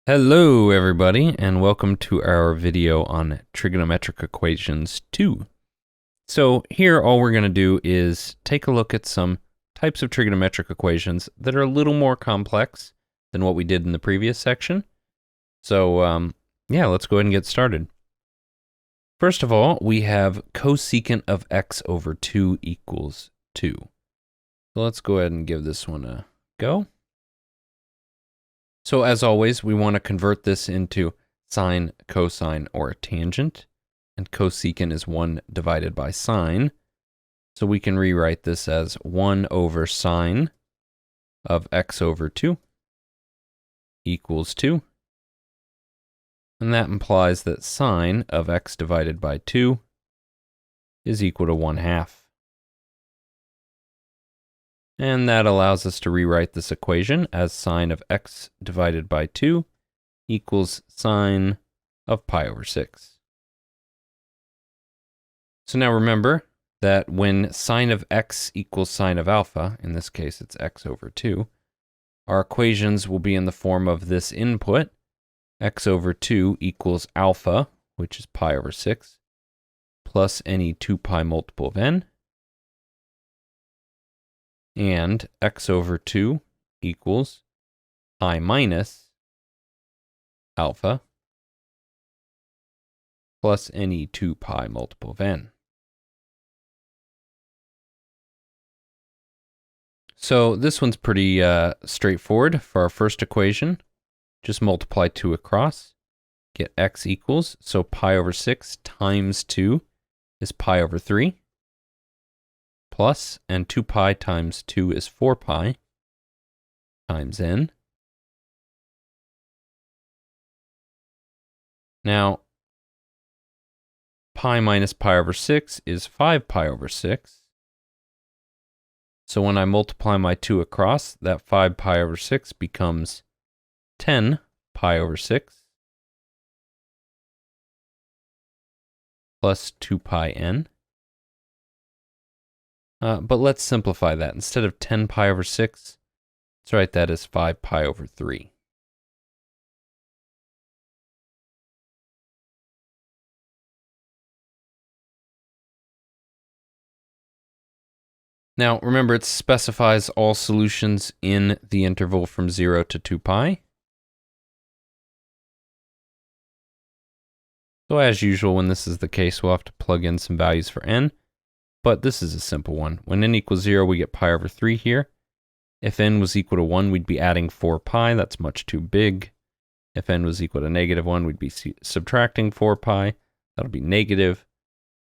Hello everybody, and welcome to our video on Trigonometric Equations 2. So here all we're going to do is take a look at some types of trigonometric equations that are a little more complex than what we did in the previous section. So yeah, let's go ahead and get started. First of all, we have cosecant of x over 2 equals 2. So let's go ahead and give this one a go. So as always, we want to convert this into sine, cosine, or a tangent. And cosecant is 1 divided by sine. So we can rewrite this as 1 over sine of x over 2 equals 2. And that implies that sine of x divided by 2 is equal to 1/2. And that allows us to rewrite this equation as sine of x divided by 2 equals sine of pi over 6. So now remember that when sine of x equals sine of alpha, in this case it's x over 2, our equations will be in the form of this input, x over 2 equals alpha, which is pi over 6, plus any 2 pi multiple of n, and x over 2 equals pi minus alpha plus any 2 pi multiple of n. So this one's pretty straightforward. For our first equation, just multiply 2 across, get x equals, so pi over 6 times 2 is pi over 3. Plus, and 2 pi times 2 is 4 pi times n. Now, pi minus pi over 6 is 5 pi over 6. So when I multiply my 2 across, that 5 pi over 6 becomes 10 pi over 6 plus 2 pi n. But let's simplify that. Instead of 10 pi over 6, let's write that as 5 pi over 3. Now, remember, it specifies all solutions in the interval from 0 to 2 pi. So as usual, when this is the case, we'll have to plug in some values for n. But this is a simple one. When n equals 0, we get pi over 3 here. If n was equal to 1, we'd be adding 4 pi. That's much too big. If n was equal to -1, we'd be subtracting 4 pi. That'll be negative.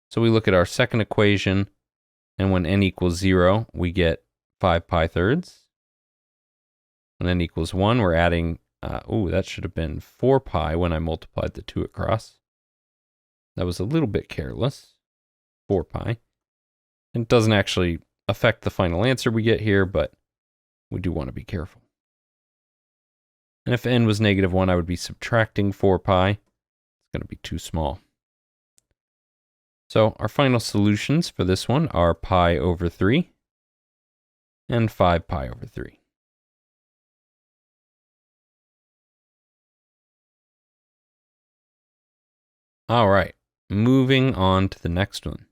So we look at our second equation, and when n equals 0, we get 5 pi thirds. When n equals 1, we're adding, that should have been 4 pi when I multiplied the 2 across. That was a little bit careless. 4 pi. It doesn't actually affect the final answer we get here, but we do want to be careful. And if n was -1, I would be subtracting 4 pi. It's going to be too small. So our final solutions for this one are pi over 3 and 5 pi over 3. All right, moving on to the next one.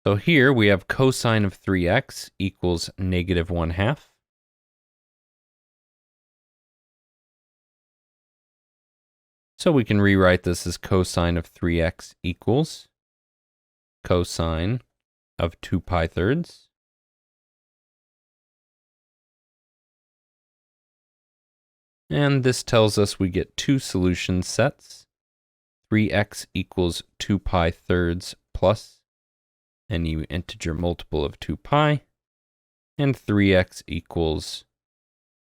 So here we have cosine of 3x equals -1/2. So we can rewrite this as cosine of 3x equals cosine of 2 pi thirds. And this tells us we get two solution sets. 3x equals 2 pi thirds plus any integer multiple of 2 pi, and 3x equals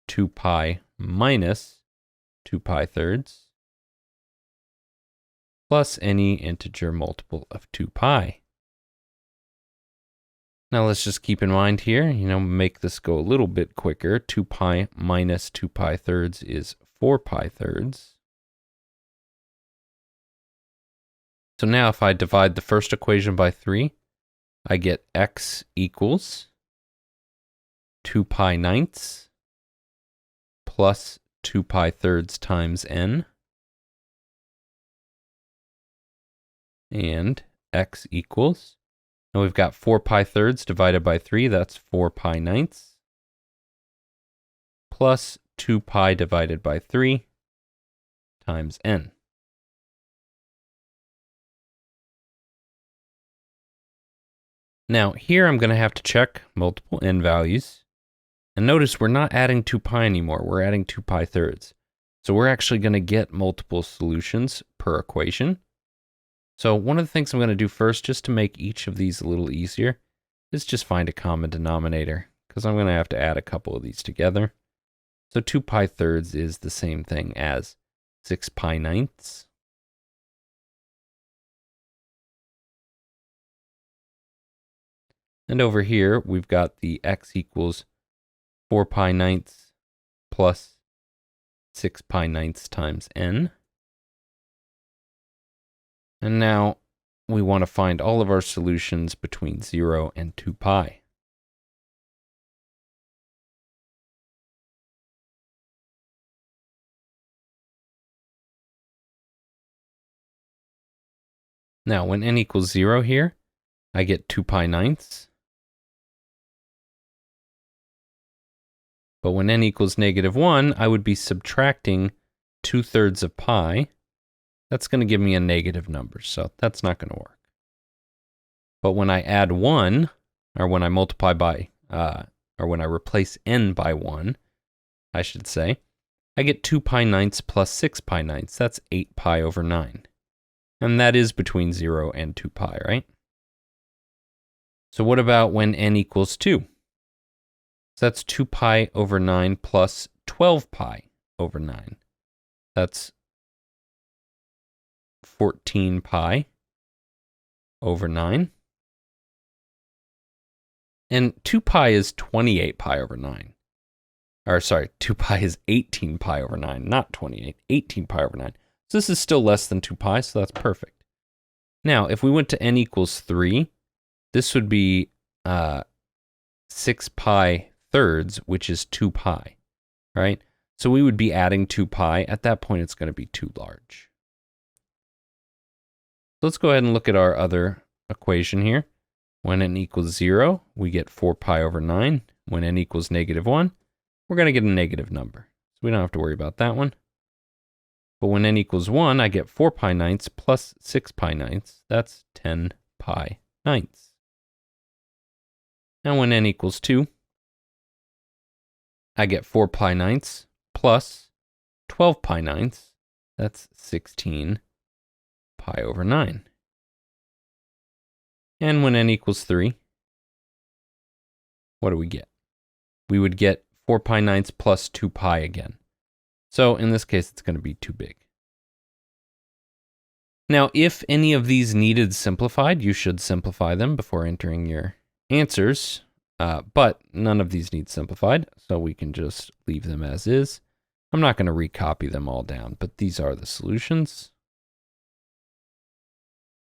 2 pi minus 2 pi thirds, plus any integer multiple of 2 pi. Now let's just keep in mind here, make this go a little bit quicker. 2 pi minus 2 pi thirds is 4 pi thirds. So now if I divide the first equation by 3, I get x equals 2 pi ninths plus 2 pi thirds times n. And x equals, now we've got 4 pi thirds divided by 3, that's 4 pi ninths, plus 2 pi divided by 3 times n. Now here I'm going to have to check multiple n values. And notice we're not adding 2 pi anymore, we're adding 2 pi thirds. So we're actually going to get multiple solutions per equation. So one of the things I'm going to do first, just to make each of these a little easier, is just find a common denominator, because I'm going to have to add a couple of these together. So 2 pi thirds is the same thing as 6 pi ninths. And over here, we've got the x equals 4 pi ninths plus 6 pi ninths times n. And now we want to find all of our solutions between 0 and 2 pi. Now, when n equals 0 here, I get 2 pi ninths. But when n equals -1, I would be subtracting 2/3 of pi. That's going to give me a negative number, so that's not going to work. But when I add 1, or when I multiply by, or when I replace n by 1, I should say, I get 2 pi ninths plus 6 pi ninths. That's 8 pi over 9. And that is between 0 and 2 pi, right? So what about when n equals 2? So that's 2 pi over 9 plus 12 pi over 9. That's 14 pi over 9. And 2 pi is 28 pi over 9. Or sorry, 2 pi is 18 pi over 9, not 28, 18 pi over 9. So this is still less than 2 pi, so that's perfect. Now, if we went to n equals 3, this would be 6 pi thirds, which is 2 pi, right? So we would be adding 2 pi. At that point, it's going to be too large. Let's go ahead and look at our other equation here. When n equals 0, we get 4 pi over 9. When n equals -1, we're going to get a negative number. So we don't have to worry about that one. But when n equals 1, I get 4 pi ninths plus 6 pi ninths. That's 10 pi ninths. And when n equals 2, I get 4 pi ninths plus 12 pi ninths. That's 16 pi over 9. And when n equals 3, what do we get? We would get 4 pi ninths plus 2 pi again. So in this case, it's going to be too big. Now, if any of these needed simplified, you should simplify them before entering your answers. But none of these need simplified, so we can just leave them as is. I'm not going to recopy them all down, but these are the solutions.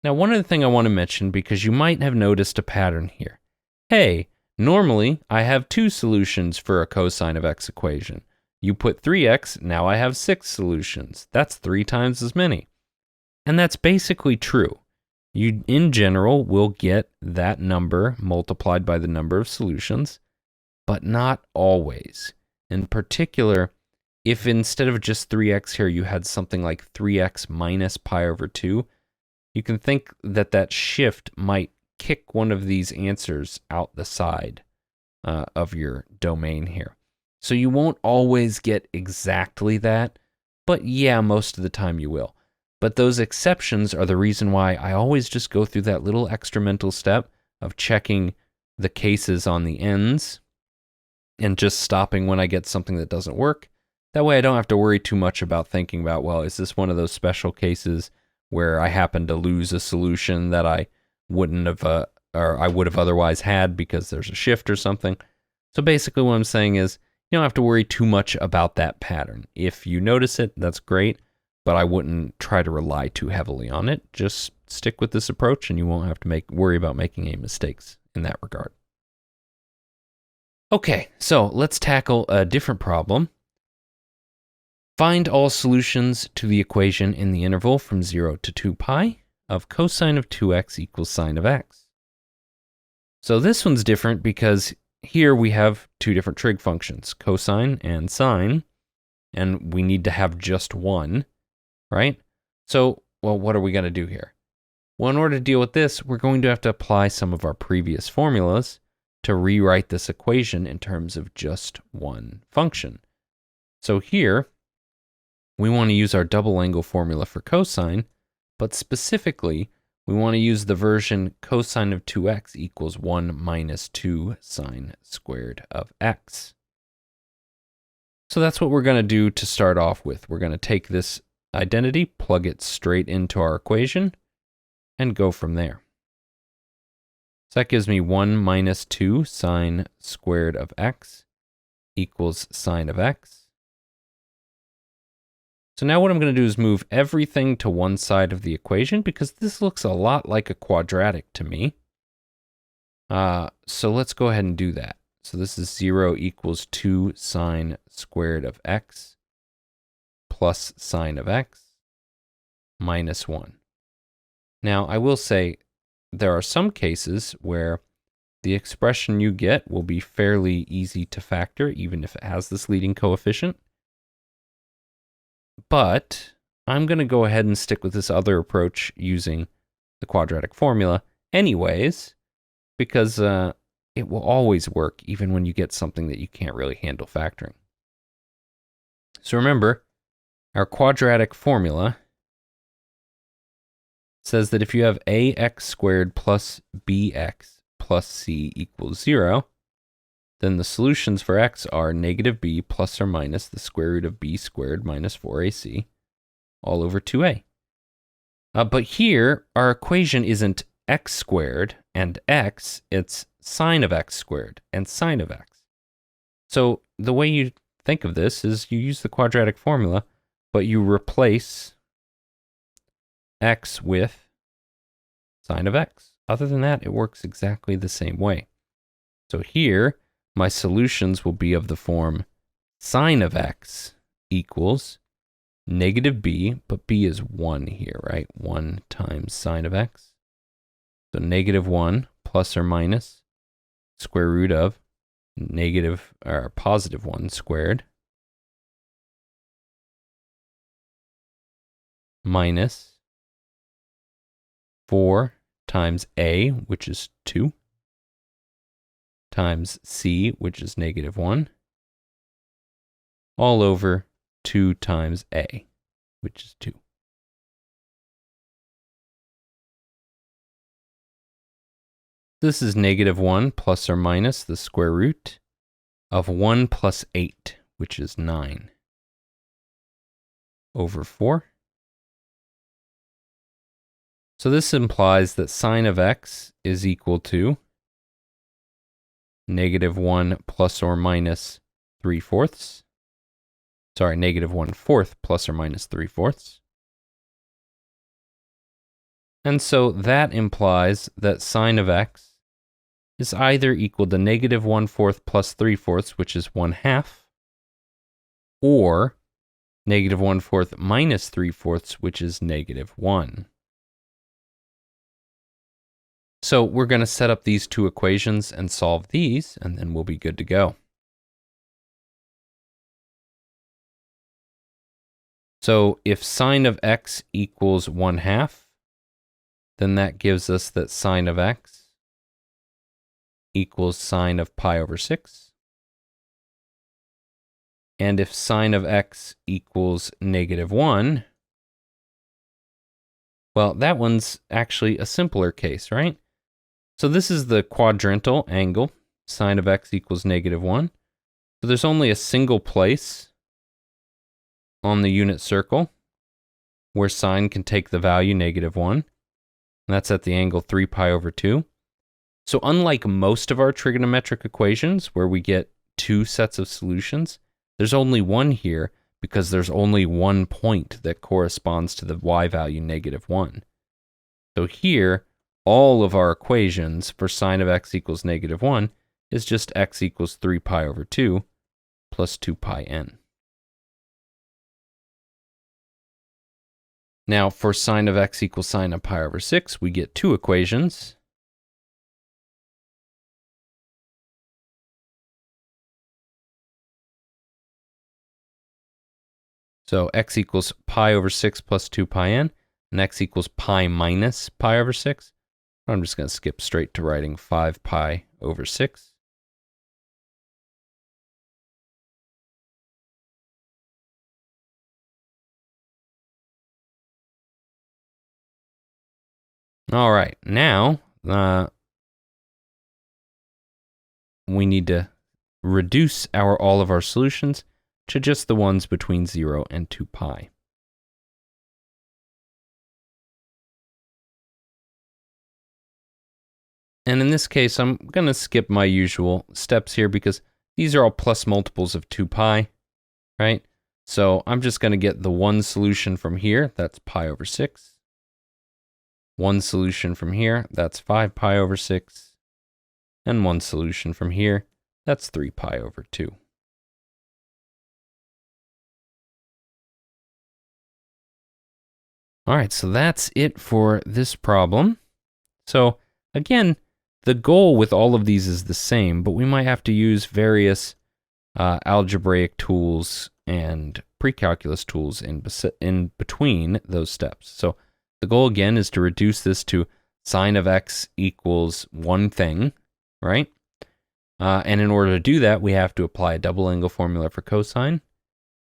Now, one other thing I want to mention, because you might have noticed a pattern here. Hey, normally I have 2 solutions for a cosine of x equation. You put 3x, now I have 6 solutions. That's 3 times as many. And that's basically true. You, in general, will get that number multiplied by the number of solutions, but not always. In particular, if instead of just 3x here, you had something like 3x minus pi over 2, you can think that that shift might kick one of these answers out the side of your domain here. So you won't always get exactly that, but yeah, most of the time you will. But those exceptions are the reason why I always just go through that little extra mental step of checking the cases on the ends and just stopping when I get something that doesn't work. That way I don't have to worry too much about thinking about, well, is this one of those special cases where I happen to lose a solution that I wouldn't have, or I would have otherwise had because there's a shift or something. So basically what I'm saying is, you don't have to worry too much about that pattern. If you notice it, that's great, but I wouldn't try to rely too heavily on it. Just stick with this approach and you won't have to worry about making any mistakes in that regard. Okay, so let's tackle a different problem. Find all solutions to the equation in the interval from 0 to 2 pi of cosine of 2x equals sine of x. So this one's different because here we have two different trig functions, cosine and sine, and we need to have just one, right? So, well, what are we going to do here? Well, in order to deal with this, we're going to have to apply some of our previous formulas to rewrite this equation in terms of just one function. So here, we want to use our double angle formula for cosine, but specifically, we want to use the version cosine of 2x equals 1 minus 2 sine squared of x. So that's what we're going to do to start off with. We're going to take this identity, plug it straight into our equation, and go from there. So that gives me 1 minus 2 sine squared of x equals sine of x. So now what I'm going to do is move everything to one side of the equation because this looks a lot like a quadratic to me. So let's go ahead and do that. So this is 0 equals 2 sine squared of x plus sine of x minus 1. Now I will say there are some cases where the expression you get will be fairly easy to factor even if it has this leading coefficient. But I'm going to go ahead and stick with this other approach using the quadratic formula anyways, because it will always work even when you get something that you can't really handle factoring. So remember, our quadratic formula says that if you have ax squared plus bx plus c equals 0, then the solutions for x are negative b plus or minus the square root of b squared minus 4ac all over 2a. But here, our equation isn't x squared and x, it's sine of x squared and sine of x. So the way you think of this is you use the quadratic formula, but you replace x with sine of x. Other than that, it works exactly the same way. So here, my solutions will be of the form sine of x equals negative b, but b is 1 here, right? 1 times sine of x. So negative 1 plus or minus square root of negative or positive 1 squared minus 4 times a, which is 2, times c, which is negative 1, all over 2 times a, which is 2. This is negative 1 plus or minus the square root of 1 plus 8, which is 9, over 4. So this implies that sine of x is equal to negative 1 plus or minus 3/4. Sorry, negative 1/4 plus or minus 3/4. And so that implies that sine of x is either equal to negative 1/4 plus 3/4, which is 1/2, or negative 1/4 minus 3/4, which is negative 1. So we're going to set up these two equations and solve these, and then we'll be good to go. So if sine of x equals 1/2, then that gives us that sine of x equals sine of pi over 6. And if sine of x equals negative 1, well, that one's actually a simpler case, right? So this is the quadrantal angle, sine of x equals negative 1. So there's only a single place on the unit circle where sine can take the value negative 1. And that's at the angle 3 pi over 2. So unlike most of our trigonometric equations where we get two sets of solutions, there's only one here because there's only one point that corresponds to the y value negative 1. So here, all of our equations for sine of x equals negative 1 is just x equals 3 pi over 2 plus 2 pi n. Now, for sine of x equals sine of pi over 6, we get two equations. So x equals pi over 6 plus 2 pi n, and x equals pi minus pi over 6. I'm just going to skip straight to writing 5 pi over 6. All right, now we need to reduce all of our solutions to just the ones between 0 and 2 pi. And in this case, I'm going to skip my usual steps here because these are all plus multiples of 2 pi, right? So I'm just going to get the one solution from here, that's pi over 6. One solution from here, that's 5 pi over 6. And one solution from here, that's 3 pi over 2. All right, so that's it for this problem. So again, the goal with all of these is the same, but we might have to use various algebraic tools and pre-calculus tools in between those steps. So the goal again is to reduce this to sine of x equals one thing, right? And in order to do that, we have to apply a double angle formula for cosine,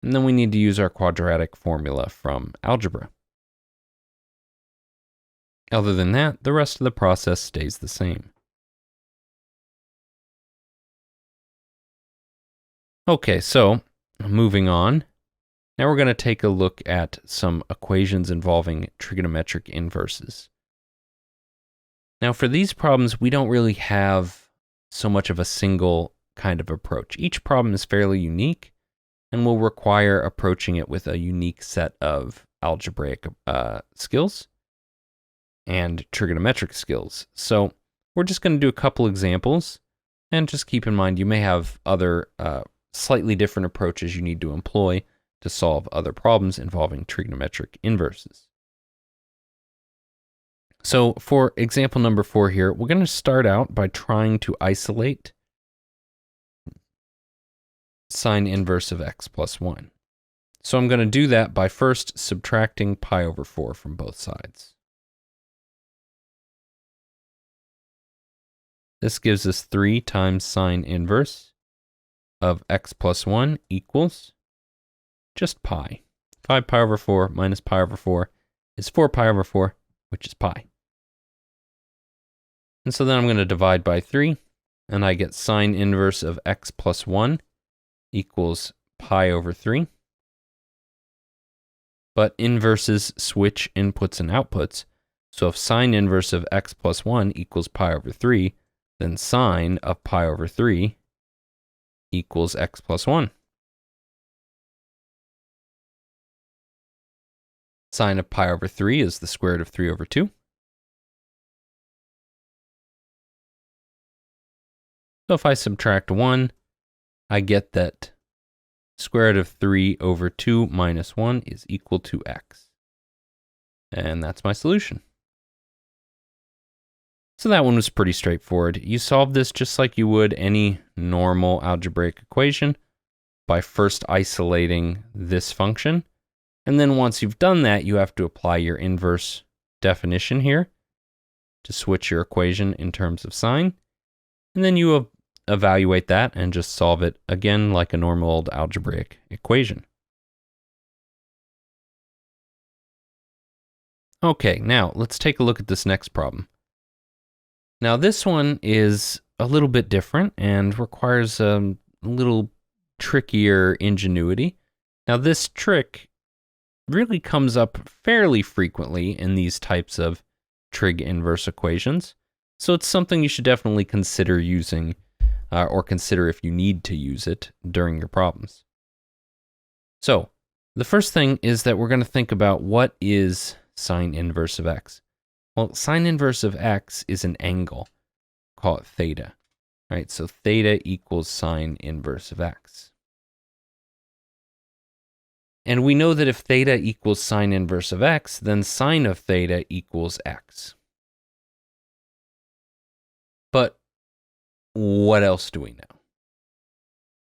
and then we need to use our quadratic formula from algebra. Other than that, the rest of the process stays the same. Okay, so moving on. Now we're going to take a look at some equations involving trigonometric inverses. Now for these problems, we don't really have so much of a single kind of approach. Each problem is fairly unique and will require approaching it with a unique set of algebraic skills and trigonometric skills. So we're just going to do a couple examples, and just keep in mind you may have other slightly different approaches you need to employ to solve other problems involving trigonometric inverses. So for example number 4 here, we're going to start out by trying to isolate sine inverse of x plus 1. So I'm going to do that by first subtracting pi over 4 from both sides. This gives us 3 times sine inverse of x plus 1 equals just pi. 5 pi over 4 minus pi over 4 is 4 pi over 4, which is pi. And so then I'm going to divide by 3, and I get sine inverse of x plus 1 equals pi over 3. But inverses switch inputs and outputs, so if sine inverse of x plus 1 equals pi over 3, then sine of pi over 3 equals x plus 1. Sine of pi over 3 is the square root of 3 over 2. So if I subtract 1, I get that square root of 3 over 2 minus 1 is equal to x. And that's my solution. So that one was pretty straightforward. You solve this just like you would any normal algebraic equation by first isolating this function. And then once you've done that, you have to apply your inverse definition here to switch your equation in terms of sine. And then you evaluate that and just solve it again like a normal old algebraic equation. Okay, now let's take a look at this next problem. Now this one is a little bit different and requires a little trickier ingenuity. Now this trick really comes up fairly frequently in these types of trig inverse equations. So it's something you should definitely consider using or consider if you need to use it during your problems. So the first thing is that we're going to think about what is sine inverse of x. Well, sine inverse of x is an angle. Call it theta, right? So theta equals sine inverse of x. And we know that if theta equals sine inverse of x, then sine of theta equals x. But what else do we know?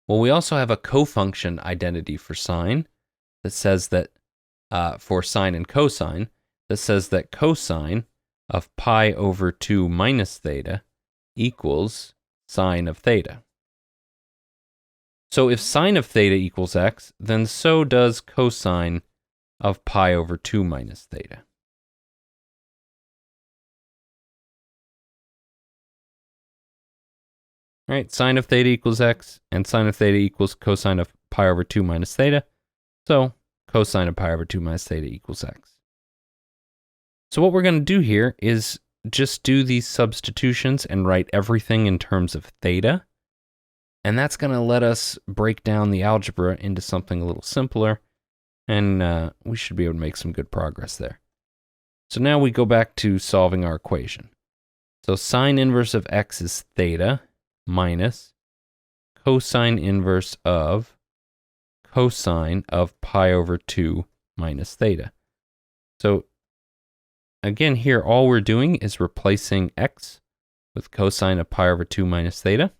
Well, we also have a cofunction identity for sine that says that, for sine and cosine, that says that cosine of pi over 2 minus theta equals sine of theta. So if sine of theta equals x, then so does cosine of pi over 2 minus theta. Right, sine of theta equals x, and sine of theta equals cosine of pi over 2 minus theta. So cosine of pi over 2 minus theta equals x. So what we're going to do here is just do these substitutions and write everything in terms of theta. And that's going to let us break down the algebra into something a little simpler. And we should be able to make some good progress there. So now we go back to solving our equation. So sine inverse of x is theta minus cosine inverse of cosine of pi over 2 minus theta. So again, here, all we're doing is replacing x with cosine of pi over 2 minus theta.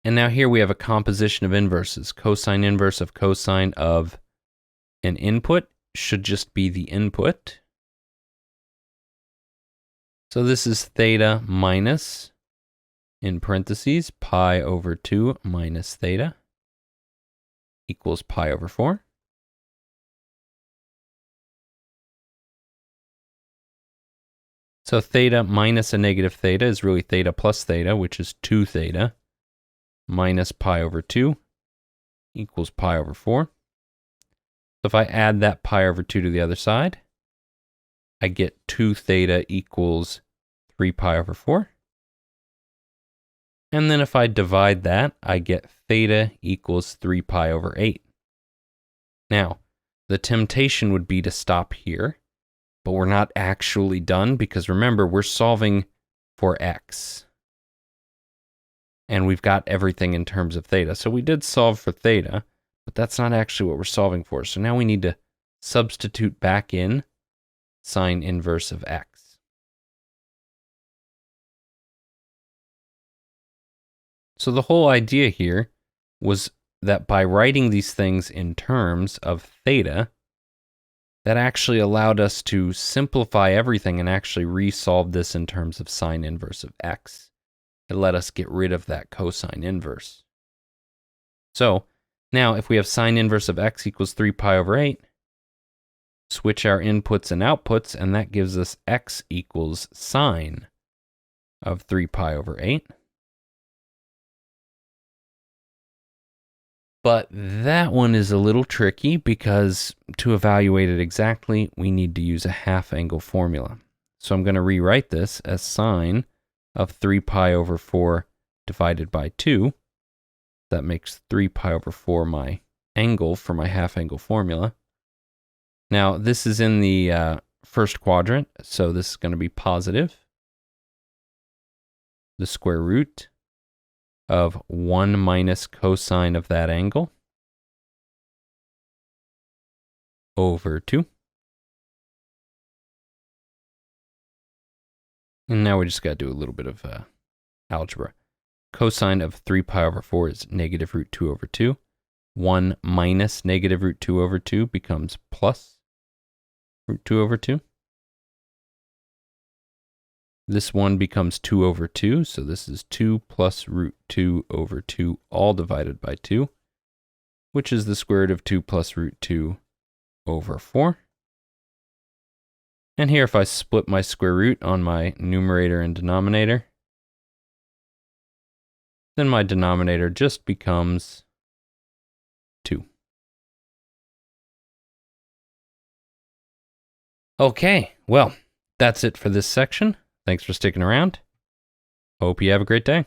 And now here we have a composition of inverses. Cosine inverse of cosine of an input should just be the input. So this is theta minus, in parentheses, pi over 2 minus theta equals pi over 4. So theta minus a negative theta is really theta plus theta, which is 2 theta minus pi over 2 equals pi over 4. So if I add that pi over 2 to the other side, I get 2 theta equals 3 pi over 4. And then if I divide that, I get theta equals 3 pi over 8. Now, the temptation would be to stop here, but we're not actually done because remember, we're solving for x. And we've got everything in terms of theta. So we did solve for theta, but that's not actually what we're solving for. So now we need to substitute back in sine inverse of x. So the whole idea here was that by writing these things in terms of theta, that actually allowed us to simplify everything and actually resolve this in terms of sine inverse of x. It let us get rid of that cosine inverse. So now if we have sine inverse of x equals 3 pi over 8, switch our inputs and outputs, and that gives us x equals sine of 3 pi over 8. But that one is a little tricky because to evaluate it exactly, we need to use a half angle formula. So I'm going to rewrite this as sine of 3 pi over 4 divided by 2. That makes 3 pi over 4 my angle for my half angle formula. Now, this is in the first quadrant, so this is going to be positive. The square root of 1 minus cosine of that angle over 2. And now we just got to do a little bit of algebra. Cosine of 3 pi over 4 is negative root 2 over 2. 1 minus negative root 2 over 2 becomes plus root 2 over 2. This one becomes 2 over 2, so this is 2 plus root 2 over 2, all divided by 2, which is the square root of 2 plus root 2 over 4. And here, if I split my square root on my numerator and denominator, then my denominator just becomes 2. Okay, well, that's it for this section. Thanks for sticking around. Hope you have a great day.